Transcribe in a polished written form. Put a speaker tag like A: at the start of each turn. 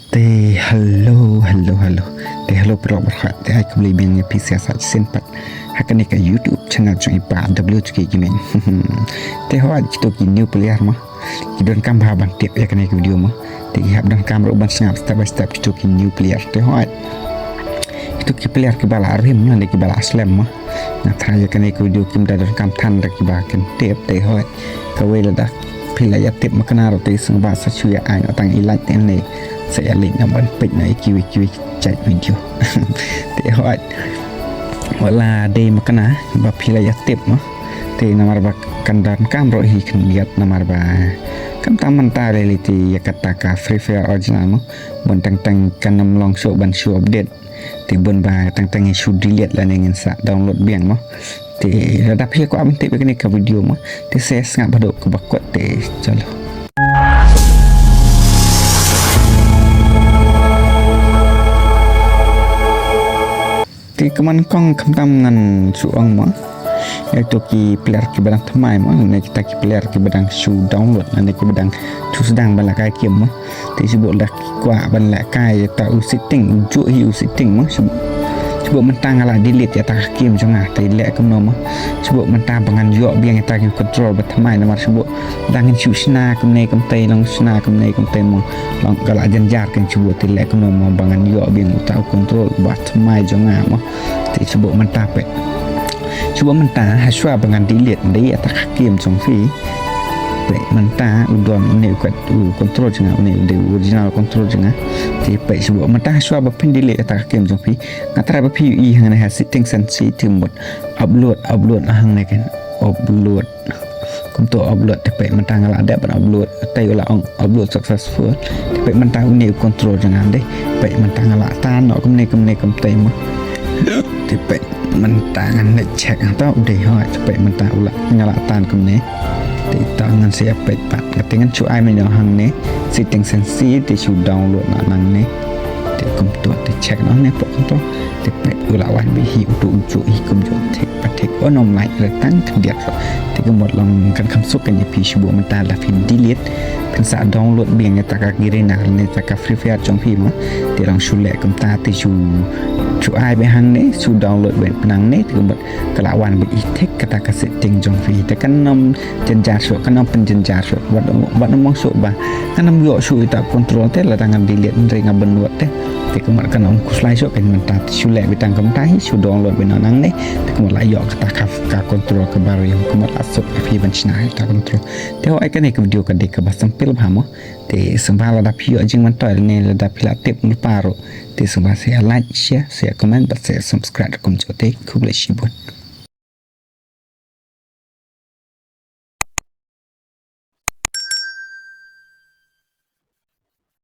A: Hello bro berkat hai kembali dengan PC asal sempat akan ke YouTube channel trong ipa WK Gaming. Hoa kita ki new player mah. Kita kam ha ban tip ya kan video mah. Tegi hab dan kam ban snap step by step kita ki new player. Hoa itu ki player ki bala rim lah ki bala slam mah. Nah tanya kan video kim dan kam tan ki ba kan tip hoa ka we la dak pilih ya tip makna ro te sang ba sa chuya ai tang ilai ten ne saya link nampak page na kiwi chat video te hoat wala de makna ba pila ya tip mah te namar ba kandan kam ro hi kan lihat namar ba kam taman ta reality ya kata ka free fire original mah bon tang kanam long show ban show update te bon ba tang show delete la dengan sa download biang mah te radap hi ko am tip ke ni ka video mah te saya sangat badok ke bakot te chalo ti keman kong kamtam ngan suang mah itu ki player ki badang thamai mah ne kita ki player ki badang su download ne ki badang su sedang bala kai kiem mah ti sebut dak kwa ban la kai ta u setting ju hi u setting mah sebut mentang ala delete ya tak kiem janga ti le kam no mah sebut mentang bangan yo biang ta ki control ba thamai namar sebut dangin su sna kam ne kam tai long sna kam ne kam tai mong long kala janjar kan sebut ti le kam no mah bangan yo biang ta control ba thamai janga mah ti sebut mentang pe cuba mentah haswa dengan delete dari atas hakim songfi baik mentah udon ini kat kontrol jangan ini di original kontrol jangan di baik sebuah mentah haswa bapin delete atas hakim songfi ngatra bapi i hang ne setting sensitive mode upload hang ne kan upload untuk upload di baik mentah ngala ada ban upload tai ulah upload successful di baik mentah ini kontrol jangan deh baik mentah ngala tan no kemne tai mah di baik mentangan nak cek atau udah hot sampai mentah ulah nyalatan kemne di tangan saya pat ketingan cu ai menyo hang ne setting sensi di su download nang ne di komputer di cek nang ne pok to di pat ulah wan bi hi untuk hi kum jo tek patek onom lai retang dia di kemot long kan kamsuk kan pi subuh mentah la fin delete kan sa download biang tak kiri nak ne tak free fire trong pi ma di long sule kum ta ti su ai be hang ne su download ben penang ne kemot kelawan bi tek kata ka setting trong pi te kan nom jenjar so kan nom penjenjar so wat nom so ba kan nom yo su ta control te la tangan delete re ngaben wat te te kemot kan nom kuslai so kan mentah sule bitang kam tai su download ben nang ne te kemot la yo kata ka control ke baru yang kemot asuk pi ben china ta control te ho ai kan ke video ka de ka basam pil hamo te sembala da pio jing man toil ne la da pila tip mu paro te sembala saya like share saya comment dan saya subscribe kum jote kublai shibun